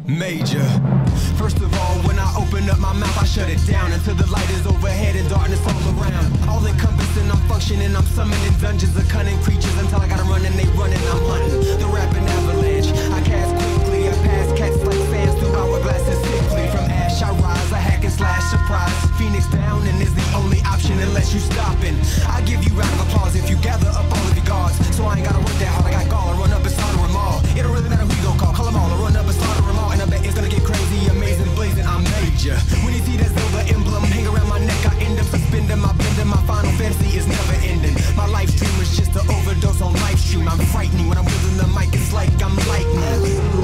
Major. First of all, when I open up my mouth, I shut it down until the light is overhead and darkness all around. All encompassing, I'm functioning, I'm summoning dungeons of cunning creatures until I gotta run and they running, I'm hunting. The rapping avalanche, I cast quickly, I pass cats like sands through hourglasses sickly. From ash I rise, I hack and slash, surprise. Phoenix down and is the only option unless you stopping. I give you round of applause if you gather up all of your guards. So I ain't gotta work that hard, I got gall, I run up and slaughter them all. It don't really matter who you gon' call them all, I run up and slaughter them all. And I bet it's gonna get crazy, amazing, blazing, I'm major. When you see that silver emblem hang around my neck, I end up suspending my bending. My Final Fantasy is never ending. My life stream is just an overdose on live stream. I'm frightening when I'm wielding the mic, it's like I'm lightning.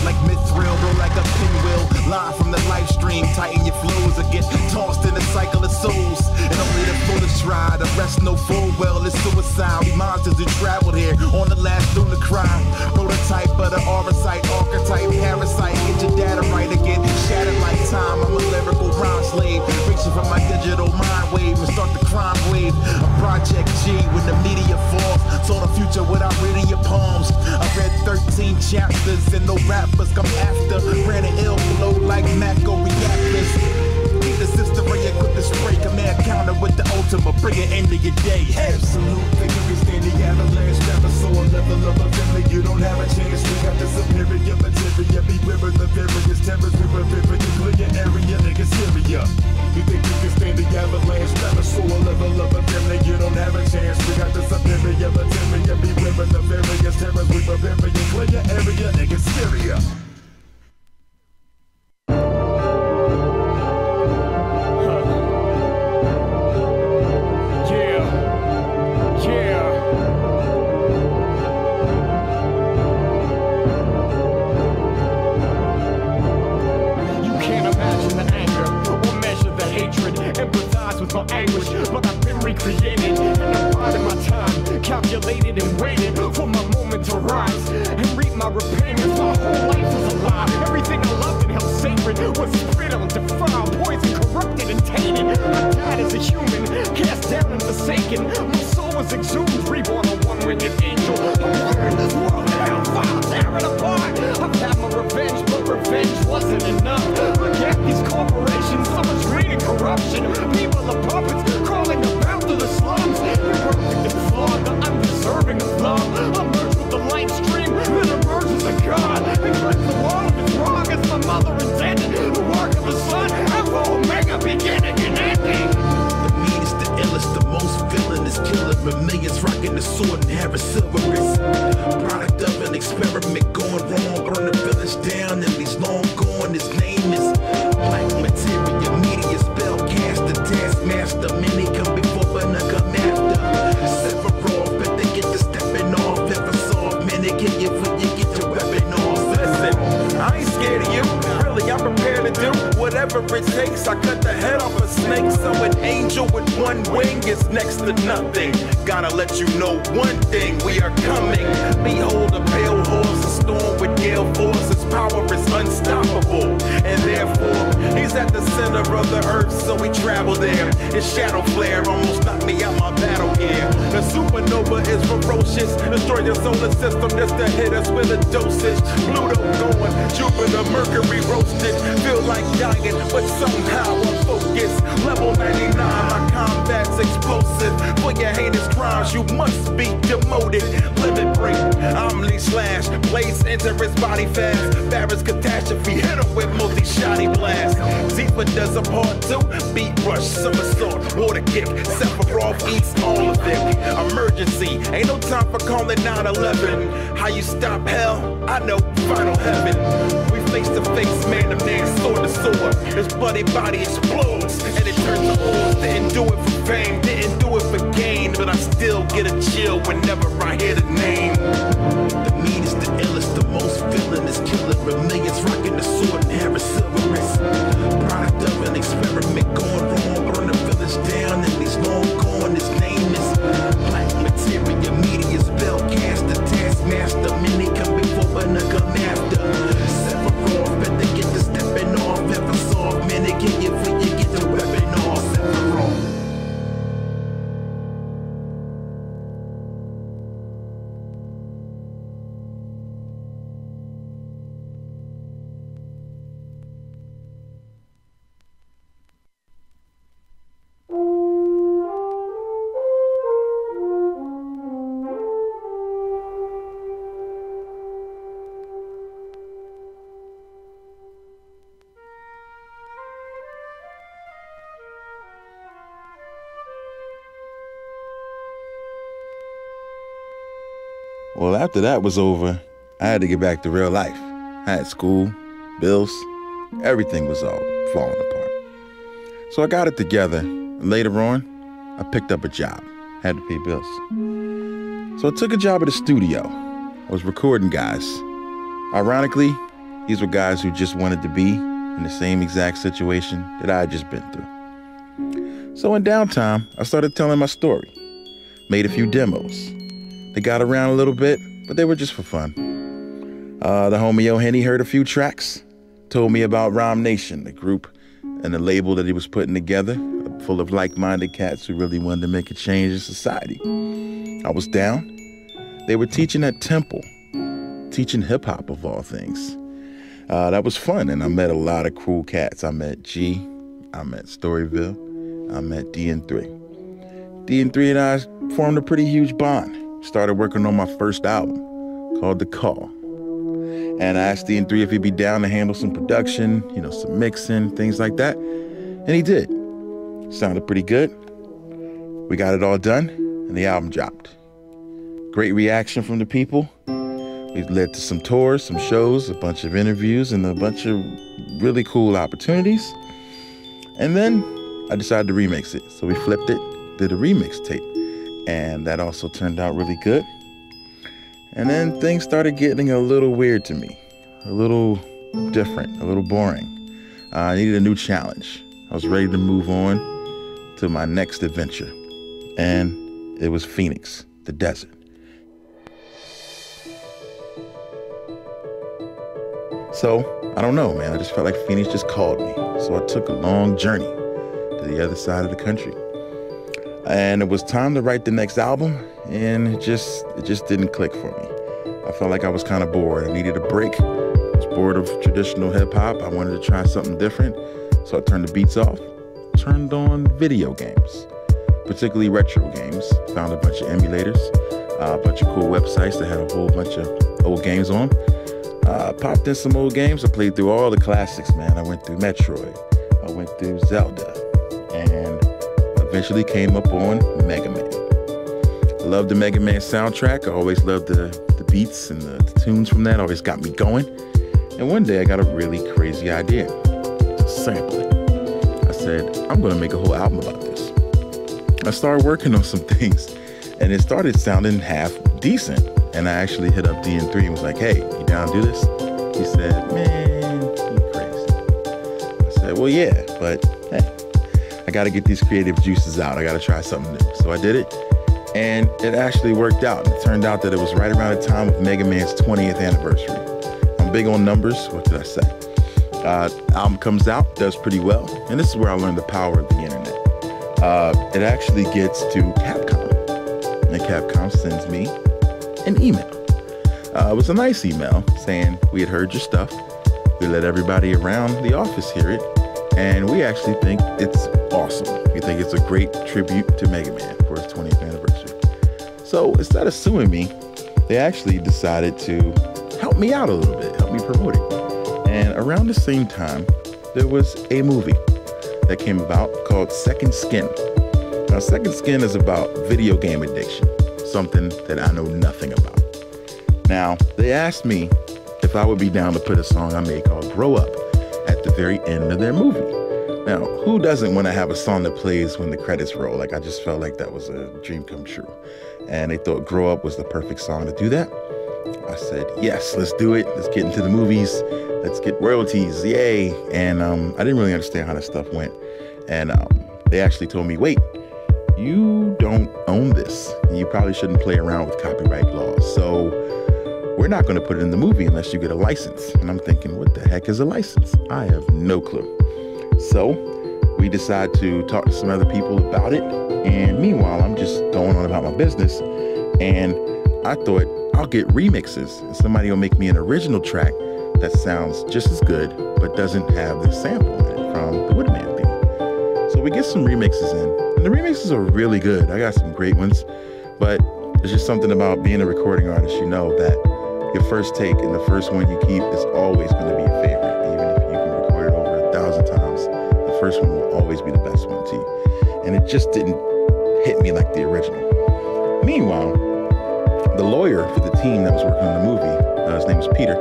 Like mithril, roll like a pinwheel. Live from the live stream, tighten your flows or get tossed in a cycle of souls. And only the foolish try, the rest know full well it's suicide. We monsters who traveled here on the last lunar crime. Prototype of the aura site, archetype, parasite. Get your data right again, shattered like time. I'm a lyrical rhyme slave, reaching from my digital mind wave and start the crime wave. A Project G when the media falls. Saw the future without reading your palms. I read 13 chapters and no rappers come after. Ran an ill flow like Mako reactors. Keep the system equipped to spray. Command counter with the ultimate. Bring it into your day. Absolute victory standing avalanche. Never saw a level of a family. You don't have a chance. We got the superior material. Beware of the various terrors. We revere you. Clear your area. Niggas Syria. You think you can stand the avalanche? Never saw a level of a family. You don't have a chance. We got the superior material. Beware of the various terrors. We revere you. Clear your area. Niggas Syria. My anguish, but I've been recreated, and I'm biding my time, calculated and waiting for my moment to rise and reap my repayments. My whole life was a lie. Everything I loved and held sacred was spit on, defiled, poisoned, corrupted, and tainted. I died as a human, cast down and forsaken. My soul was exhumed, reborn a one-winged angel. I'm wearing this world hellfire, tear it apart. I've had my revenge, but revenge wasn't enough. Look at these corporations, so much greed and corruption. People are puppets crawling about through the slums. Imperfect and flawed, the undeserving of love. I merge with the light stream, then emerge as a god. And break the wall of its wrong as my mother intended. The work of the sun, Alpha, Omega, beginning and ending. The meanest, the illest, the most villainous killer. Millions rocking the sword and having silver wrists. Product of an experiment gone wrong. Burn the village down and he's long gone. His name is Black Materia, media spellcaster, taskmaster. Many come before but none come after. Sephiroth, but they get to stepping off. If I saw many kill you before you get your weapon off. Listen, I ain't scared of you. Really, I'm prepared to do whatever it takes. I cut the head off a snake, so an angel with one wing is next to nothing. Gotta let you know one thing, we are coming. Behold a pale horse, a storm with gale force. His power is unstoppable, and therefore he's at the center of the earth, so we travel there. His shadow flare almost knocked me out my battle gear. The supernova is ferocious, destroy your solar system just to hit us with a dosage. Pluto going, Jupiter, Mercury roasted. Feel like dying, but somehow I'm focused. Level 99, my combat's explosive. For your heinous crimes, you must be demoted. Limit break, Omni slash, blaze enter his body fast. Barrett's catastrophe, hit him with multi-shotty blast. Zifa does a part 2, beat rush, somersault, water kick. Sephiroth eats all of it. Emergency, ain't no time for calling 911. How you stop hell? I know, final heaven. We face to face, man to man, sword to sword. His bloody body explodes, and it turns to ores. Didn't do it for fame, didn't do it for gain, but I still get a chill whenever I hear the name. The meanest, the illest, the most villainous killer. Millions rocking the sword and having silver wrists. Product of an experiment gone wrong. Burn the village down and he's long gone. Well, after that was over, I had to get back to real life. I had school, bills, everything was all falling apart. So I got it together, and later on, I picked up a job. Had to pay bills. So I took a job at a studio. I was recording guys. Ironically, these were guys who just wanted to be in the same exact situation that I had just been through. So in downtime, I started telling my story. Made a few demos. They got around a little bit, but they were just for fun. The homie O'Henny heard a few tracks, told me about Rhyme Nation, the group and the label that he was putting together, full of like-minded cats who really wanted to make a change in society. I was down. They were teaching at Temple, teaching hip-hop of all things. That was fun, and I met a lot of cool cats. I met G, I met Storyville, I met D&3. D&3 and I formed a pretty huge bond. Started working on my first album called The Call. And I asked D&3 if he'd be down to handle some production, some mixing, things like that. And he did. Sounded pretty good. We got it all done, and the album dropped. Great reaction from the people. It led to some tours, some shows, a bunch of interviews, and a bunch of really cool opportunities. And then I decided to remix it. So we flipped it, did a remix tape. And that also turned out really good. And then things started getting a little weird to me, a little different, a little boring. I needed a new challenge. I was ready to move on to my next adventure. And it was Phoenix, the desert. So, I don't know, man. I just felt like Phoenix just called me. So I took a long journey to the other side of the country. And it was time to write the next album, and it just didn't click for me. I felt like I was kind of bored. I needed a break. I was bored of traditional hip-hop. I wanted to try something different. So I turned the beats off, turned on video games, particularly retro games. Found a bunch of emulators, a bunch of cool websites that had a whole bunch of old games on. Popped in some old games. I played through all the classics, man. I went through Metroid. I went through Zelda. And eventually came up on Mega Man. I love the Mega Man soundtrack. I always loved the beats and the tunes from that. Always got me going. And one day I got a really crazy idea to sample it. I said, I'm going to make a whole album about this. I started working on some things, and it started sounding half decent. And I actually hit up D&3 and was like, hey, you down to do this? He said, man, you crazy. I said, well, yeah, but hey, I got to get these creative juices out. I got to try something new. So I did it, and it actually worked out. It turned out that it was right around the time of Mega Man's 20th anniversary. I'm big on numbers. What did I say? Album comes out, does pretty well, and this is where I learned the power of the internet. It actually gets to Capcom, and Capcom sends me an email. It was a nice email saying we had heard your stuff. We let everybody around the office hear it, and we actually think it's awesome. We think it's a great tribute to Mega Man for his 20th anniversary. So instead of suing me, they actually decided to help me out a little bit, help me promote it. And around the same time, there was a movie that came about called Second Skin. Now, Second Skin is about video game addiction, something that I know nothing about. Now, they asked me if I would be down to put a song I made called Grow Up at the very end of their movie. Now, who doesn't want to have a song that plays when the credits roll? Like, I just felt like that was a dream come true. And they thought Grow Up was the perfect song to do that. I said, yes, let's do it. Let's get into the movies. Let's get royalties. Yay. And I didn't really understand how that stuff went. And they actually told me, wait, you don't own this. You probably shouldn't play around with copyright laws. So we're not going to put it in the movie unless you get a license. And I'm thinking, what the heck is a license? I have no clue. So we decide to talk to some other people about it. And meanwhile, I'm just going on about my business. And I thought, I'll get remixes. And somebody will make me an original track that sounds just as good, but doesn't have the sample in it from the Woodman theme. So we get some remixes in. And the remixes are really good. I got some great ones. But there's just something about being a recording artist, you know, that your first take and the first one you keep is always going to be a favorite. Even if you can record it over 1,000 times, the first one will always be the best one to you. And it just didn't hit me like the original. Meanwhile, the lawyer for the team that was working on the movie, his name was Peter.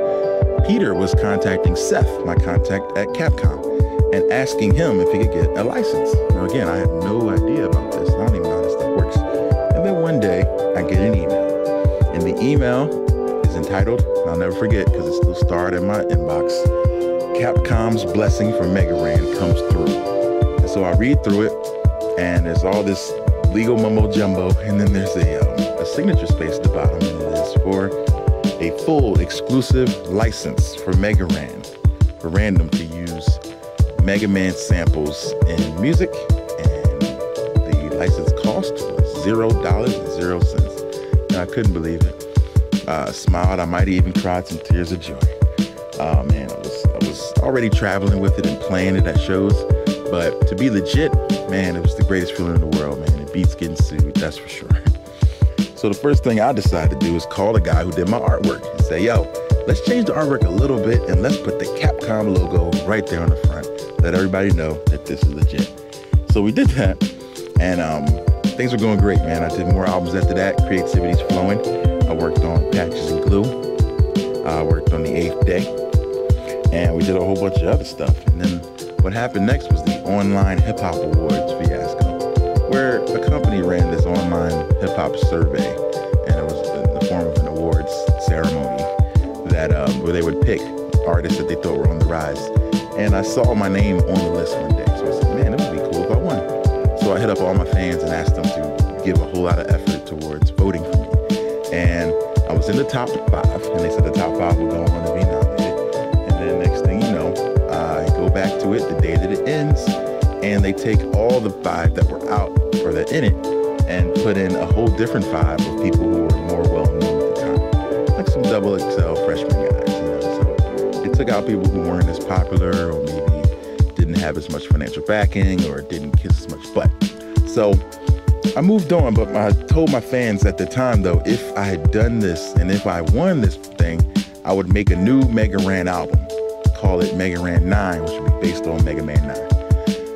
Peter was contacting Seth, my contact at Capcom, and asking him if he could get a license. Now again, I had no idea about this. I don't even know how this stuff works. And then one day, I get an email. And the email is entitled, and I'll never forget because it's still starred in my inbox, Capcom's blessing for Mega Ran comes through. And so I read through it, and there's all this legal mumbo jumbo, and then there's a signature space at the bottom, and it is for a full exclusive license for Mega Ran, for Random to use Mega Man samples in music, and the license cost was $0.00. And I couldn't believe it. I smiled. I might have even cried some tears of joy. Man, I was already traveling with it and playing it at shows, but to be legit, man, it was the greatest feeling in the world, man. It beats getting sued, that's for sure. So the first thing I decided to do is call the guy who did my artwork and say, yo, let's change the artwork a little bit and let's put the Capcom logo right there on the front. Let everybody know that this is legit. So we did that, and things were going great, man. I did more albums after that. Creativity's flowing. I worked on Patches and Glue. I worked on The Eighth Day, and we did a whole bunch of other stuff. And then what happened next was the Online Hip Hop Awards fiasco, where a company ran this online hip hop survey, and it was in the form of an awards ceremony that where they would pick artists that they thought were on the rise. And I saw my name on the list one day, so I said, man, it would be cool if I won. So I hit up all my fans and asked them to give a whole lot of effort towards voting for me. And I was in the top 5, and they said the top 5 would go on to be nominated. And then next thing you know, I go back to it the day that it ends, and they take all the 5 that were out or that in it and put in a whole different 5 of people who were more well-known at the time, like some double XL freshman guys, you know. So it took out people who weren't as popular or maybe didn't have as much financial backing or didn't kiss as much butt. So I moved on, but I told my fans at the time, though, if I had done this and if I won this thing, I would make a new Mega Ran album, call it Mega Ran 9, which would be based on Mega Man 9.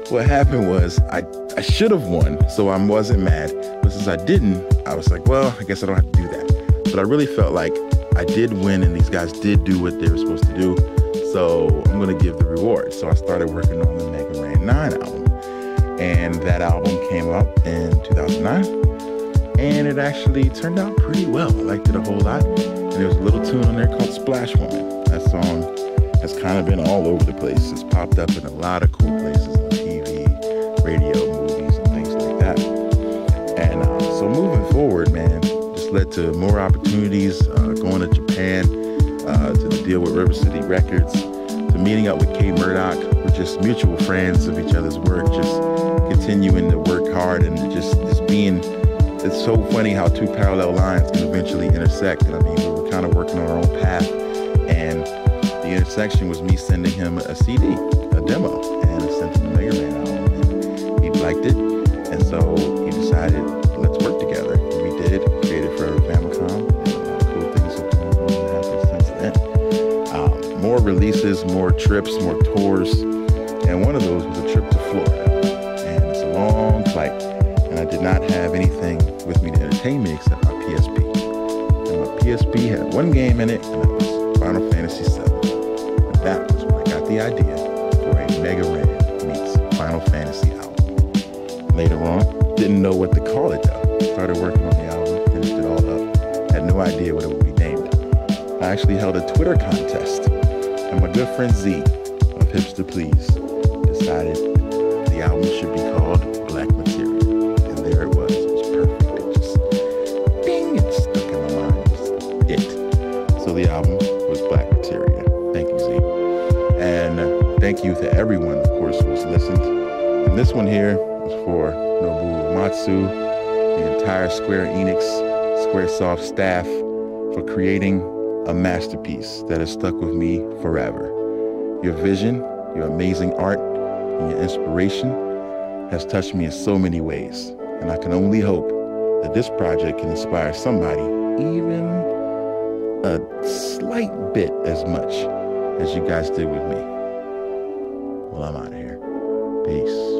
What happened was I should have won, so I wasn't mad. But since I didn't, I was like, well, I guess I don't have to do that. But I really felt like I did win and these guys did do what they were supposed to do. So I'm going to give the reward. So I started working on the Mega Ran 9 album. And that album came out in 2009. And it actually turned out pretty well. I liked it a whole lot. And there was a little tune on there called Splash Woman. That song has kind of been all over the place. It's popped up in a lot of cool places on TV, radio, movies, and things like that. And so moving forward, man, just led to more opportunities, going to Japan, to the deal with River City Records, to meeting up with Kay Murdoch. We're just mutual friends of each other's work, just continuing to work hard and just being, it's so funny how 2 parallel lines can eventually intersect. And I mean, we were kind of working on our own path, and the intersection was me sending him a CD, a demo, and I sent him the Mega Man album, and he liked it, and so he decided, let's work together. And we did, created for Famicom, and cool things have gone on and happened since then. More releases, more trips, more tours, and one of those was a trip to Florida, and it's a long flight, and I did not have anything with me to entertain me except my PSP. And my PSP had one game in it, and that was Final Fantasy VII. That was when I got the idea for a Mega Ran meets Final Fantasy album. Later on, didn't know what to call it though. Started working on the album, finished it all up. Had no idea what it would be named. I actually held a Twitter contest, and my good friend Z of Hips to Please decided the album should be called Black Materia. And there it was. It was perfect. It just, bing, it stuck in my mind. It was it. So the album was Black Materia. Thank you, Z. And thank you to everyone, of course, who's listened. And this one here was for Nobuo Uematsu, the entire Square Enix, Squaresoft staff, for creating a masterpiece that has stuck with me forever. Your vision, your amazing art, and your inspiration has touched me in so many ways. And I can only hope that this project can inspire somebody even a slight bit as much as you guys did with me. Well, I'm out of here. Peace.